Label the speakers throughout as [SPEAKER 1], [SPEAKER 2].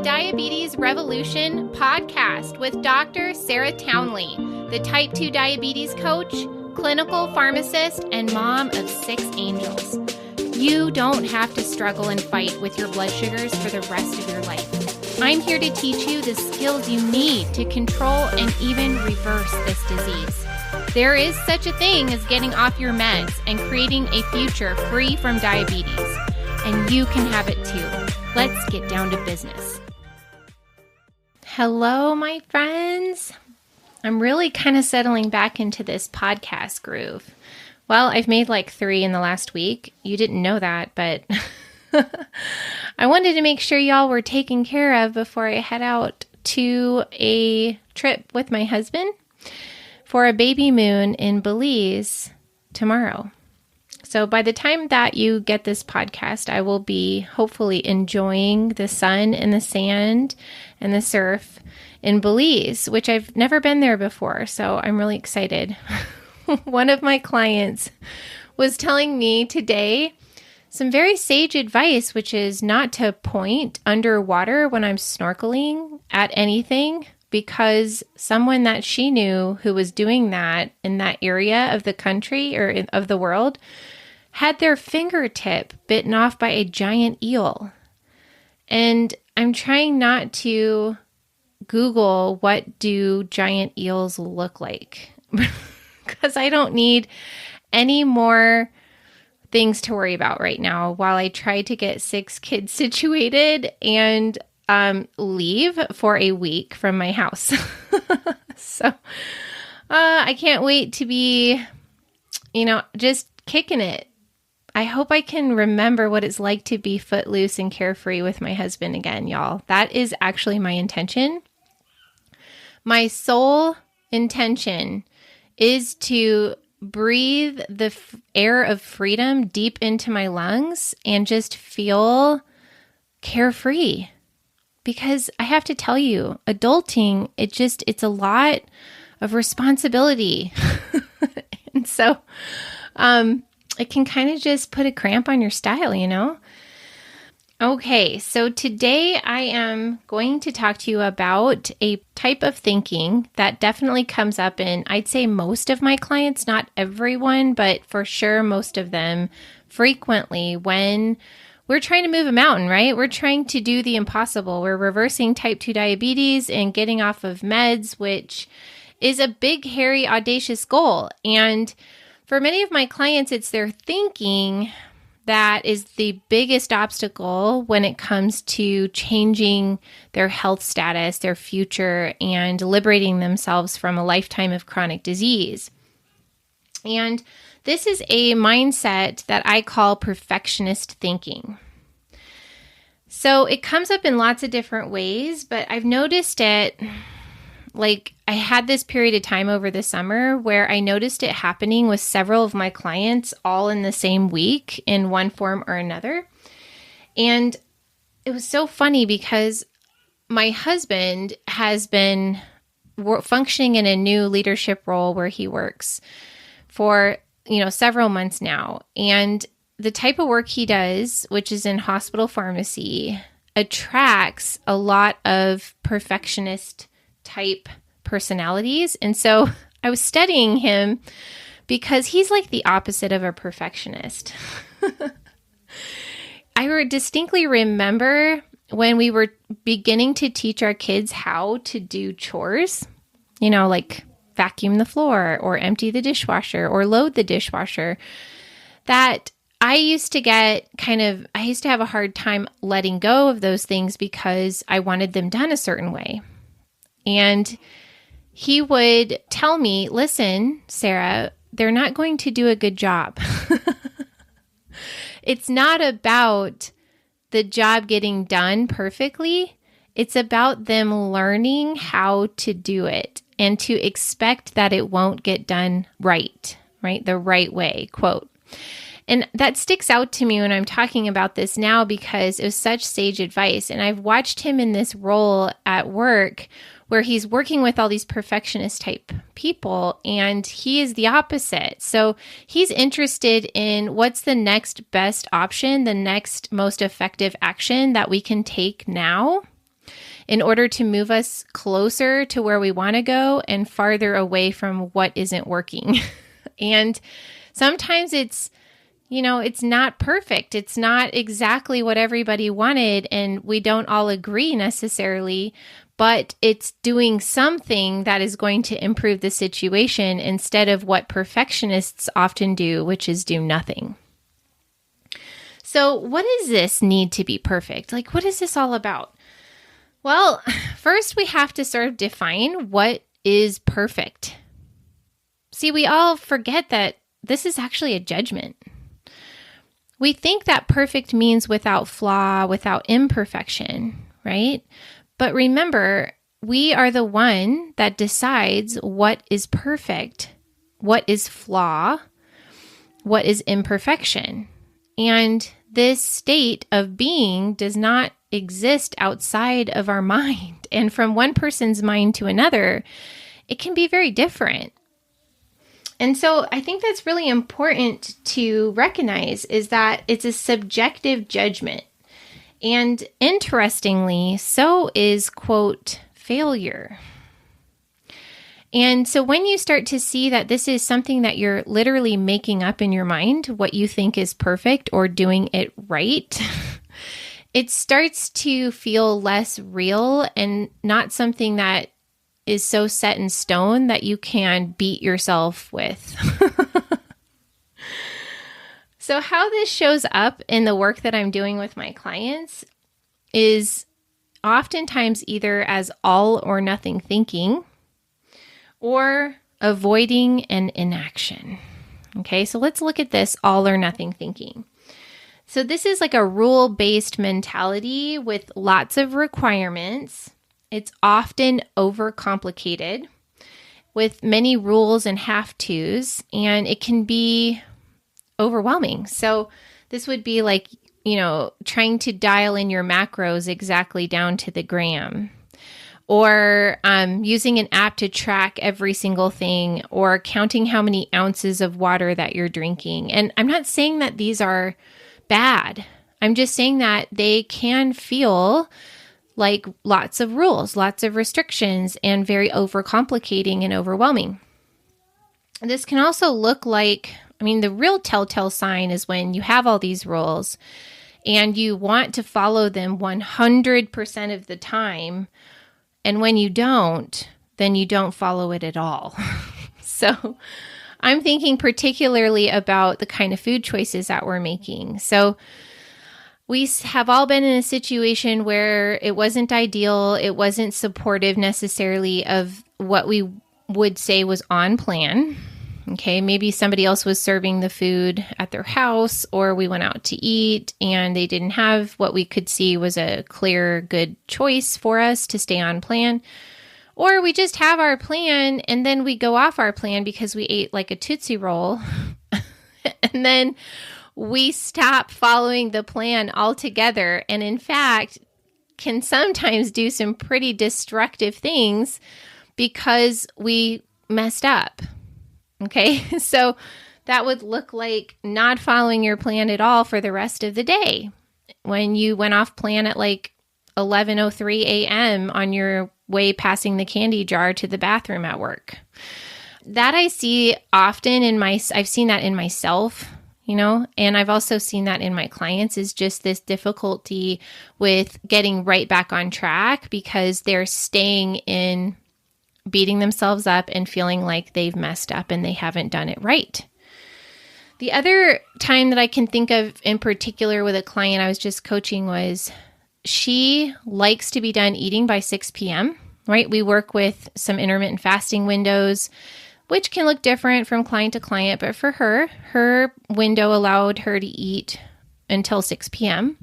[SPEAKER 1] Diabetes Revolution podcast with Dr. Sarah Townley, the type 2 diabetes coach, clinical pharmacist, and mom of 6 angels. You don't have to struggle and fight with your blood sugars for the rest of your life. I'm here to teach you the skills you need to control and even reverse this disease. There is such a thing as getting off your meds and creating a future free from diabetes. And you can have it too. Let's get down to business. Hello, my friends. I'm really kind of settling back into this podcast groove. Well, I've made like 3 in the last week. You didn't know that, but I wanted to make sure y'all were taken care of before I head out to a trip with my husband for a baby moon in Belize tomorrow. So by the time that you get this podcast, I will be hopefully enjoying the sun and the sand and the surf in Belize, which I've never been there before. So I'm really excited. One of my clients was telling me today some very sage advice, which is not to point underwater when I'm snorkeling at anything, because someone that she knew who was doing that in that area of the country or of the world had their fingertip bitten off by a giant eel. And I'm trying not to Google what do giant eels look like because I don't need any more things to worry about right now while I try to get 6 kids situated and leave for a week from my house. So I can't wait to be, just kicking it. I hope I can remember what it's like to be footloose and carefree with my husband again, y'all. That is actually my intention. My sole intention is to breathe the air of freedom deep into my lungs and just feel carefree. Because I have to tell you, adulting, it's a lot of responsibility. And so, it can kind of just put a cramp on your style, Okay, so today I am going to talk to you about a type of thinking that definitely comes up in, I'd say, most of my clients, not everyone, but for sure most of them frequently when we're trying to move a mountain, right? We're trying to do the impossible. We're reversing type 2 diabetes and getting off of meds, which is a big, hairy, audacious goal. And for many of my clients, it's their thinking that is the biggest obstacle when it comes to changing their health status, their future, and liberating themselves from a lifetime of chronic disease. And this is a mindset that I call perfectionist thinking. So it comes up in lots of different ways, but I've noticed it. I had this period of time over the summer where I noticed it happening with several of my clients all in the same week in one form or another. And it was so funny because my husband has been functioning in a new leadership role where he works for, several months now. And the type of work he does, which is in hospital pharmacy, attracts a lot of perfectionist type personalities. And so I was studying him because he's like the opposite of a perfectionist. I distinctly remember when we were beginning to teach our kids how to do chores, like vacuum the floor or empty the dishwasher or load the dishwasher, that I used to have a hard time letting go of those things because I wanted them done a certain way. And he would tell me, listen, Sarah, they're not going to do a good job. It's not about the job getting done perfectly. It's about them learning how to do it and to expect that it won't get done right? The right way, quote. And that sticks out to me when I'm talking about this now because it was such sage advice. And I've watched him in this role at work where he's working with all these perfectionist type people, and he is the opposite. So he's interested in what's the next best option, the next most effective action that we can take now in order to move us closer to where we want to go and farther away from what isn't working. And sometimes it's not perfect. It's not exactly what everybody wanted, and we don't all agree necessarily, but it's doing something that is going to improve the situation instead of what perfectionists often do, which is do nothing. So what does this need to be perfect? Like, what is this all about? Well, first we have to sort of define what is perfect. See, we all forget that this is actually a judgment. We think that perfect means without flaw, without imperfection, right? But remember, we are the one that decides what is perfect, what is flaw, what is imperfection. And this state of being does not exist outside of our mind. And from one person's mind to another, it can be very different. And so I think that's really important to recognize is that it's a subjective judgment. And interestingly, so is, quote, failure. And so when you start to see that this is something that you're literally making up in your mind, what you think is perfect or doing it right, it starts to feel less real and not something that is so set in stone that you can beat yourself with. So how this shows up in the work that I'm doing with my clients is oftentimes either as all or nothing thinking or avoiding and inaction. Okay, so let's look at this all or nothing thinking. So this is like a rule-based mentality with lots of requirements. It's often overcomplicated with many rules and have-tos, and it can be overwhelming. So this would be like, trying to dial in your macros exactly down to the gram, or using an app to track every single thing, or counting how many ounces of water that you're drinking. And I'm not saying that these are bad. I'm just saying that they can feel like lots of rules, lots of restrictions, and very overcomplicating and overwhelming. This can also look like, the real telltale sign is when you have all these rules and you want to follow them 100% of the time. And when you don't, then you don't follow it at all. So I'm thinking particularly about the kind of food choices that we're making. So we have all been in a situation where it wasn't ideal. It wasn't supportive necessarily of what we would say was on plan. Okay, maybe somebody else was serving the food at their house, or we went out to eat and they didn't have what we could see was a clear, good choice for us to stay on plan. Or we just have our plan and then we go off our plan because we ate like a Tootsie Roll. And then we stop following the plan altogether. And in fact, can sometimes do some pretty destructive things because we messed up. Okay, so that would look like not following your plan at all for the rest of the day. When you went off plan at like 11:03 a.m. on your way passing the candy jar to the bathroom at work. That I see often I've seen that in myself, and I've also seen that in my clients is just this difficulty with getting right back on track because they're staying in beating themselves up and feeling like they've messed up and they haven't done it right. The other time that I can think of in particular with a client I was just coaching was she likes to be done eating by 6 p.m., right? We work with some intermittent fasting windows, which can look different from client to client, but for her window allowed her to eat until 6 p.m.,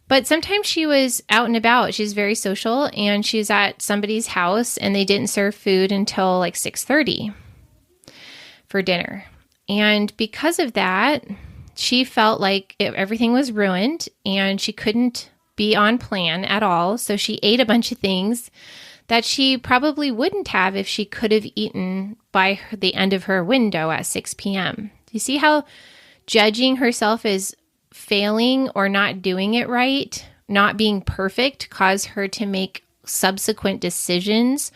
[SPEAKER 1] but sometimes she was out and about. She's very social, and she was at somebody's house, and they didn't serve food until like 6:30 for dinner. And because of that, she felt like everything was ruined, and she couldn't be on plan at all. So she ate a bunch of things that she probably wouldn't have if she could have eaten by the end of her window at 6 p.m. Do you see how judging herself as failing or not doing it right, not being perfect, caused her to make subsequent decisions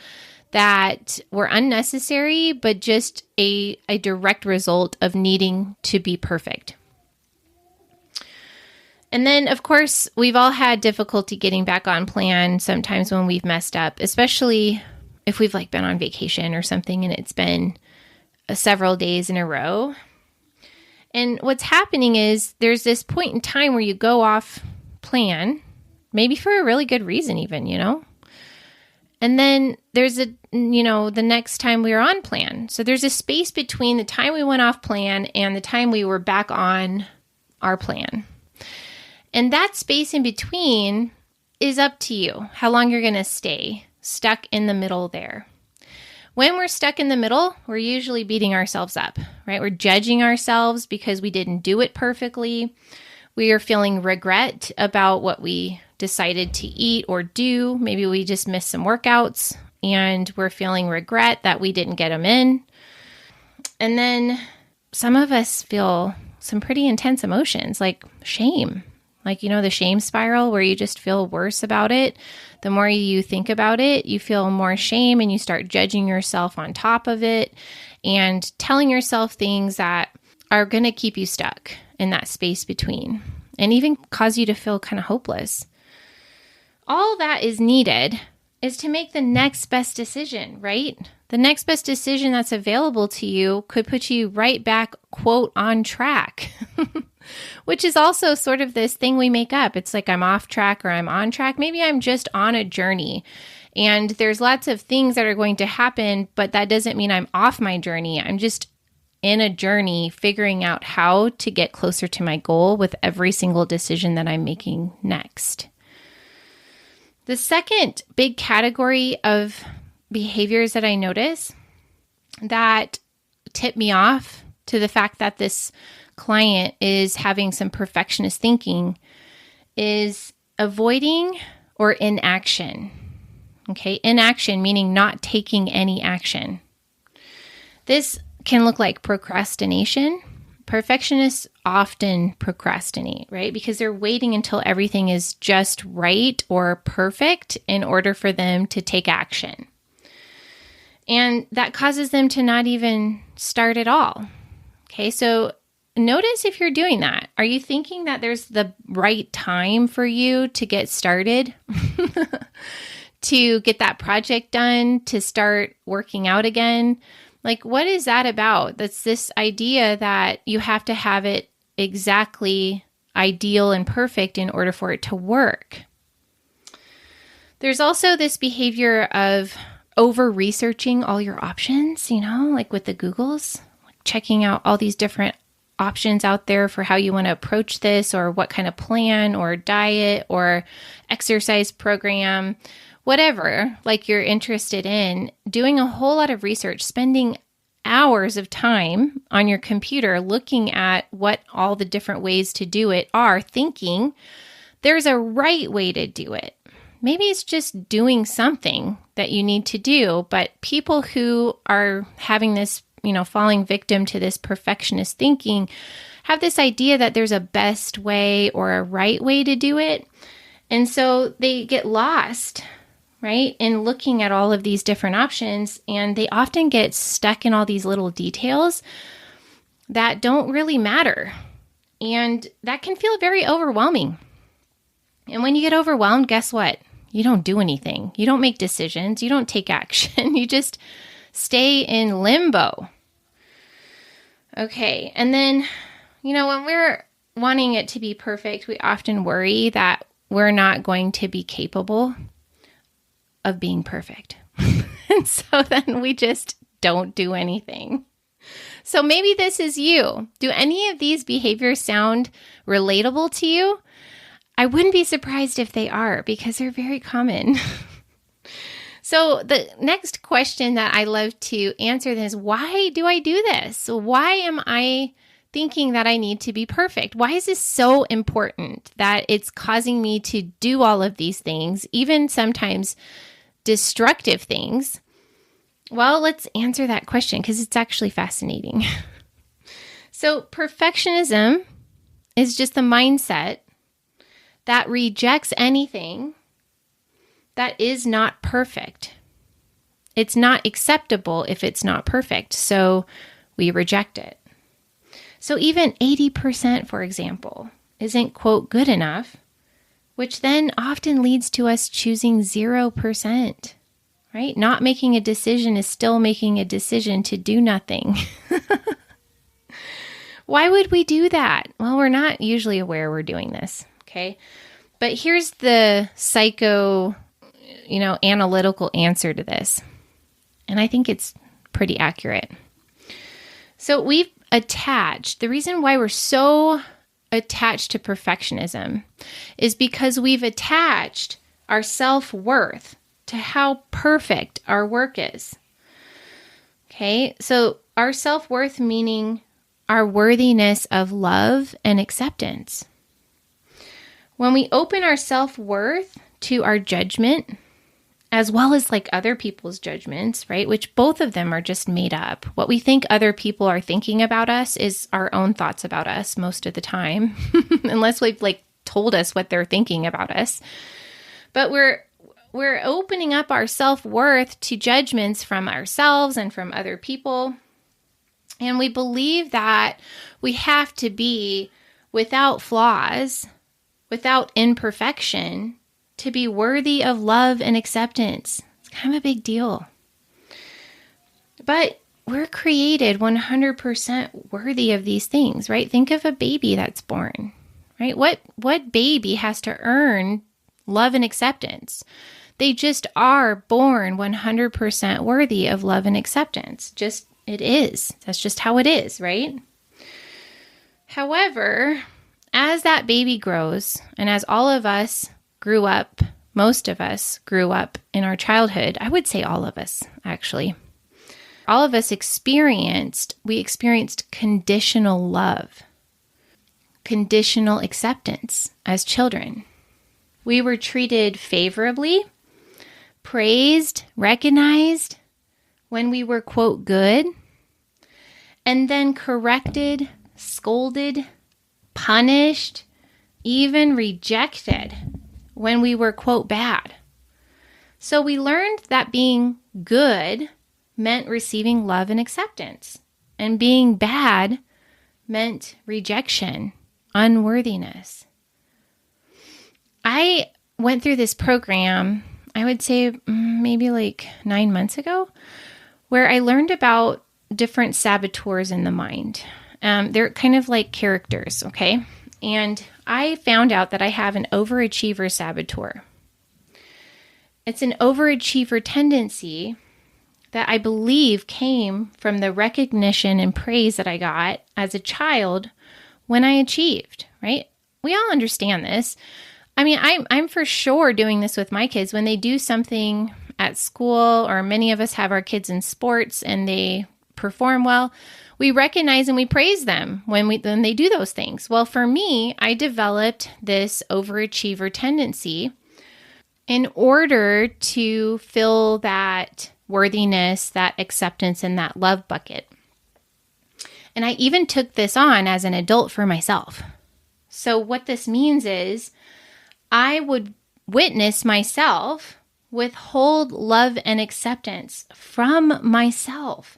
[SPEAKER 1] that were unnecessary, but just a direct result of needing to be perfect. And then, of course, we've all had difficulty getting back on plan sometimes when we've messed up, especially if we've been on vacation or something and it's been several days in a row. And what's happening is there's this point in time where you go off plan, maybe for a really good reason even, And then there's the next time we were on plan. So there's a space between the time we went off plan and the time we were back on our plan. And that space in between is up to you, how long you're going to stay stuck in the middle there. When we're stuck in the middle, we're usually beating ourselves up, right? We're judging ourselves because we didn't do it perfectly. We are feeling regret about what we decided to eat or do. Maybe we just missed some workouts and we're feeling regret that we didn't get them in. And then some of us feel some pretty intense emotions like shame. The shame spiral where you just feel worse about it. The more you think about it, you feel more shame and you start judging yourself on top of it and telling yourself things that are going to keep you stuck in that space between and even cause you to feel kind of hopeless. All that is needed is to make the next best decision, right? The next best decision that's available to you could put you right back, quote, on track. Which is also sort of this thing we make up. It's like I'm off track or I'm on track. Maybe I'm just on a journey and there's lots of things that are going to happen, but that doesn't mean I'm off my journey. I'm just in a journey figuring out how to get closer to my goal with every single decision that I'm making next. The second big category of behaviors that I notice that tip me off to the fact that this client is having some perfectionist thinking is avoiding or inaction. Okay, inaction meaning not taking any action. This can look like procrastination. Perfectionists often procrastinate, right? Because they're waiting until everything is just right or perfect in order for them to take action. And that causes them to not even start at all. Okay, so notice if you're doing that. Are you thinking that there's the right time for you to get started, to get that project done, to start working out again? What is that about? That's this idea that you have to have it exactly ideal and perfect in order for it to work. There's also this behavior of over-researching all your options, with the Googles, checking out all these different options out there for how you want to approach this or what kind of plan or diet or exercise program, whatever, you're interested in, doing a whole lot of research, spending hours of time on your computer looking at what all the different ways to do it are, thinking there's a right way to do it. Maybe it's just doing something that you need to do, but people who are having this falling victim to this perfectionist thinking have this idea that there's a best way or a right way to do it. And so they get lost, right, in looking at all of these different options. And they often get stuck in all these little details that don't really matter. And that can feel very overwhelming. And when you get overwhelmed, guess what? You don't do anything. You don't make decisions. You don't take action. You just stay in limbo. Okay, and then, when we're wanting it to be perfect, we often worry that we're not going to be capable of being perfect. And so then we just don't do anything. So maybe this is you. Do any of these behaviors sound relatable to you? I wouldn't be surprised if they are because they're very common. So the next question that I love to answer is, why do I do this? Why am I thinking that I need to be perfect? Why is this so important that it's causing me to do all of these things, even sometimes destructive things? Well, let's answer that question because it's actually fascinating. So perfectionism is just the mindset that rejects anything that is not perfect. It's not acceptable if it's not perfect, so we reject it. So even 80%, for example, isn't, quote, good enough, which then often leads to us choosing 0%, right? Not making a decision is still making a decision to do nothing. Why would we do that? Well, we're not usually aware we're doing this, okay? But here's the analytical answer to this. And I think it's pretty accurate. So we've attached, the reason why we're so attached to perfectionism is because we've attached our self-worth to how perfect our work is. Okay, so our self-worth meaning our worthiness of love and acceptance. When we open our self-worth to our judgment, as well as like other people's judgments, right? Which both of them are just made up. What we think other people are thinking about us is our own thoughts about us most of the time, unless we've like told us what they're thinking about us. But we're opening up our self-worth to judgments from ourselves and from other people. And we believe that we have to be without flaws, without imperfection, to be worthy of love and acceptance. It's kind of a big deal. But we're created 100% worthy of these things, right? Think of a baby that's born, right? What baby has to earn love and acceptance? They just are born 100% worthy of love and acceptance. Just, it is. That's just how it is, right? However, as that baby grows, and as all of us grew up, most of us grew up in our childhood, I would say all of us, actually. All of us experienced conditional love, conditional acceptance as children. We were treated favorably, praised, recognized when we were, quote, good, and then corrected, scolded, punished, even rejected when we were, quote, bad. So we learned that being good meant receiving love and acceptance, and being bad meant rejection, unworthiness. I went through this program, I would say maybe like 9 months ago, where I learned about different saboteurs in the mind. They're kind of like characters, okay? And I found out that I have an overachiever saboteur. It's an overachiever tendency that I believe came from the recognition and praise that I got as a child when I achieved, right? We all understand this. I mean, I'm for sure doing this with my kids when they do something at school, or many of us have our kids in sports and they perform well. We recognize and we praise them when they do those things. Well, for me, I developed this overachiever tendency in order to fill that worthiness, that acceptance, and that love bucket. And I even took this on as an adult for myself. So what this means is I would witness myself withhold love and acceptance from myself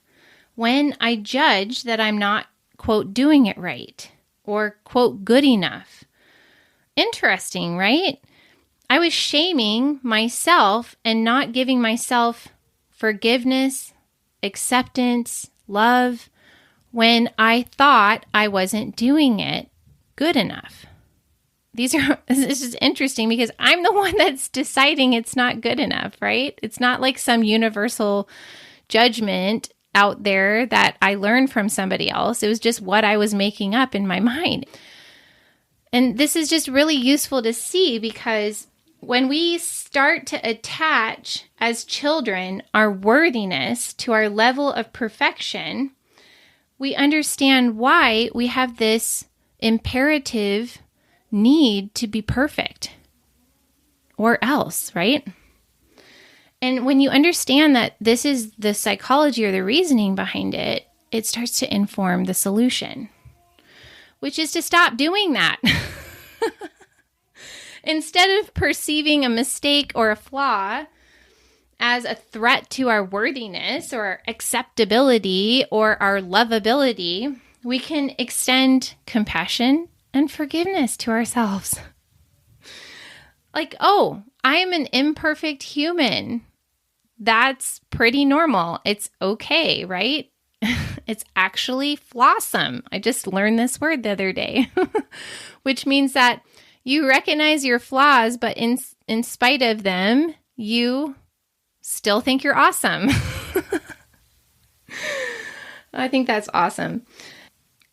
[SPEAKER 1] when I judge that I'm not, quote, doing it right, or, quote, good enough. Interesting, right? I was shaming myself and not giving myself forgiveness, acceptance, love, when I thought I wasn't doing it good enough. This is interesting because I'm the one that's deciding it's not good enough, right? It's not like some universal judgment out there that I learned from somebody else. It was just what I was making up in my mind. And this is just really useful to see because when we start to attach as children our worthiness to our level of perfection, we understand why we have this imperative need to be perfect or else, right? And when you understand that this is the psychology or the reasoning behind it, it starts to inform the solution, which is to stop doing that. Instead of perceiving a mistake or a flaw as a threat to our worthiness or our acceptability or our lovability, we can extend compassion and forgiveness to ourselves. Like, oh, I am an imperfect human. That's pretty normal. It's okay, right? It's actually flawsome. I just learned this word the other day, which means that you recognize your flaws, but in spite of them, you still think you're awesome. I think that's awesome.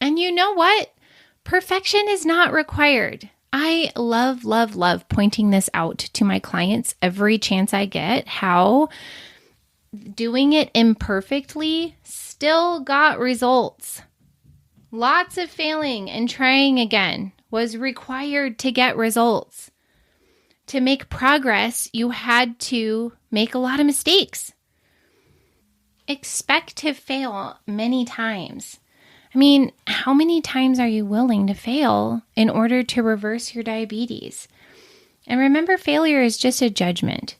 [SPEAKER 1] And you know what? Perfection is not required. I love, love, love pointing this out to my clients every chance I get, how doing it imperfectly still got results. Lots of failing and trying again was required to get results. To make progress, you had to make a lot of mistakes. Expect to fail many times. I mean, how many times are you willing to fail in order to reverse your diabetes? And remember, failure is just a judgment.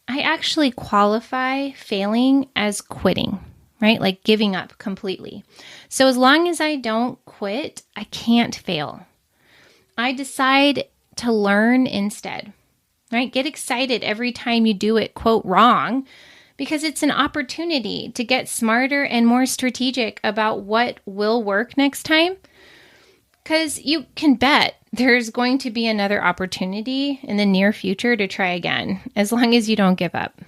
[SPEAKER 1] I actually qualify failing as quitting, right? Like giving up completely. So as long as I don't quit, I can't fail. I decide to learn instead, right? Get excited every time you do it, quote, wrong, because it's an opportunity to get smarter and more strategic about what will work next time. Because you can bet there's going to be another opportunity in the near future to try again, as long as you don't give up.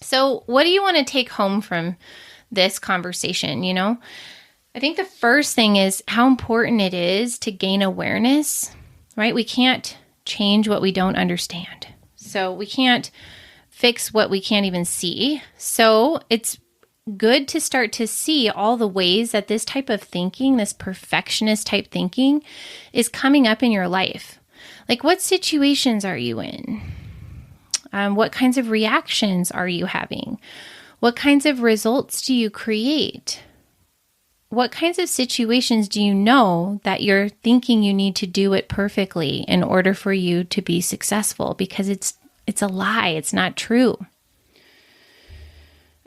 [SPEAKER 1] So what do you want to take home from this conversation? I think the first thing is how important it is to gain awareness, right? We can't change what we don't understand. So we can't fix what we can't even see. So it's good to start to see all the ways that this type of thinking, this perfectionist type thinking, is coming up in your life. Like, what situations are you in? What kinds of reactions are you having? What kinds of results do you create? What kinds of situations do you know that you're thinking you need to do it perfectly in order for you to be successful? Because it's a lie. It's not true.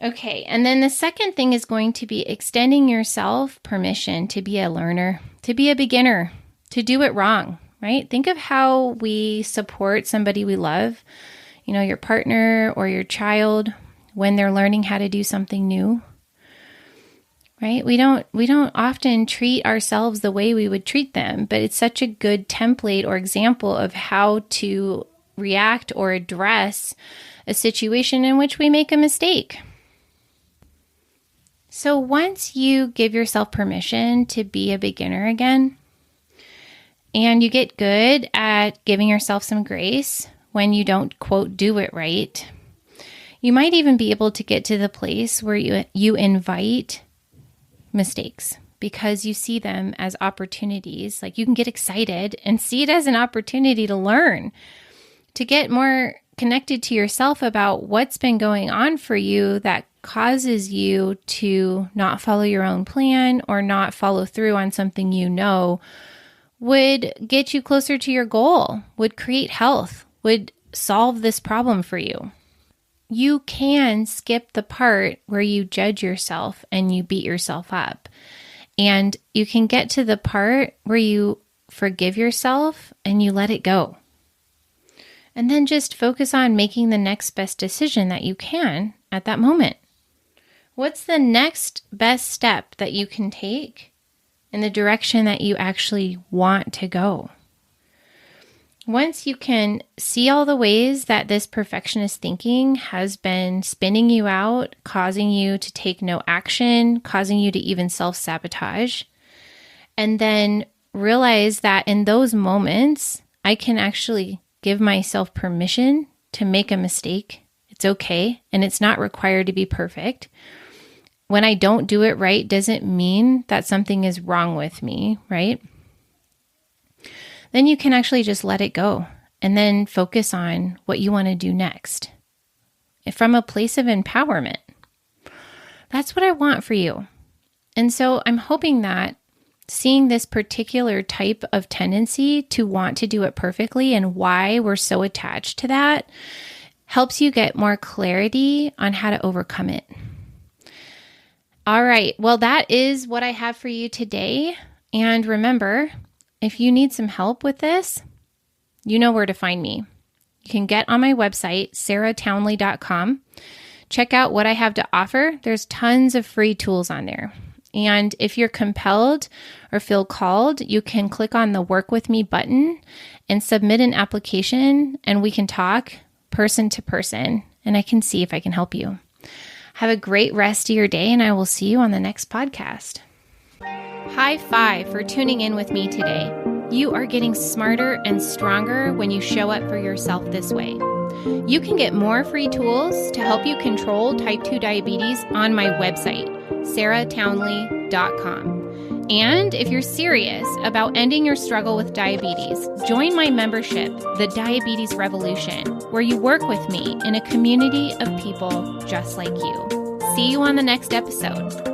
[SPEAKER 1] Okay, and then the second thing is going to be extending yourself permission to be a learner, to be a beginner, to do it wrong, right? Think of how we support somebody we love, your partner or your child when they're learning how to do something new, right? We don't often treat ourselves the way we would treat them, but it's such a good template or example of how to react or address a situation in which we make a mistake. So once you give yourself permission to be a beginner again, and you get good at giving yourself some grace when you don't, quote, do it right, you might even be able to get to the place where you invite mistakes because you see them as opportunities. Like, you can get excited and see it as an opportunity to learn, to get more connected to yourself about what's been going on for you that causes you to not follow your own plan or not follow through on something would get you closer to your goal, would create health, would solve this problem for you. You can skip the part where you judge yourself and you beat yourself up. And you can get to the part where you forgive yourself and you let it go. And then just focus on making the next best decision that you can at that moment. What's the next best step that you can take in the direction that you actually want to go? Once you can see all the ways that this perfectionist thinking has been spinning you out, causing you to take no action, causing you to even self-sabotage, and then realize that in those moments, I can actually give myself permission to make a mistake. It's okay, and it's not required to be perfect. When I don't do it right doesn't mean that something is wrong with me, right? Then you can actually just let it go and then focus on what you want to do next from a place of empowerment. That's what I want for you. And so I'm hoping that seeing this particular type of tendency to want to do it perfectly and why we're so attached to that helps you get more clarity on how to overcome it. All right. Well, that is what I have for you today. And remember, if you need some help with this, you know where to find me. You can get on my website, sarahtownley.com. Check out what I have to offer. There's tons of free tools on there. And if you're compelled or feel called, you can click on the Work With Me button and submit an application, and we can talk person to person, and I can see if I can help you. Have a great rest of your day, and I will see you on the next podcast. High five for tuning in with me today. You are getting smarter and stronger when you show up for yourself this way. You can get more free tools to help you control type 2 diabetes on my website, sarahtownley.com. And if you're serious about ending your struggle with diabetes, join my membership, The Diabetes Revolution, where you work with me in a community of people just like you. See you on the next episode.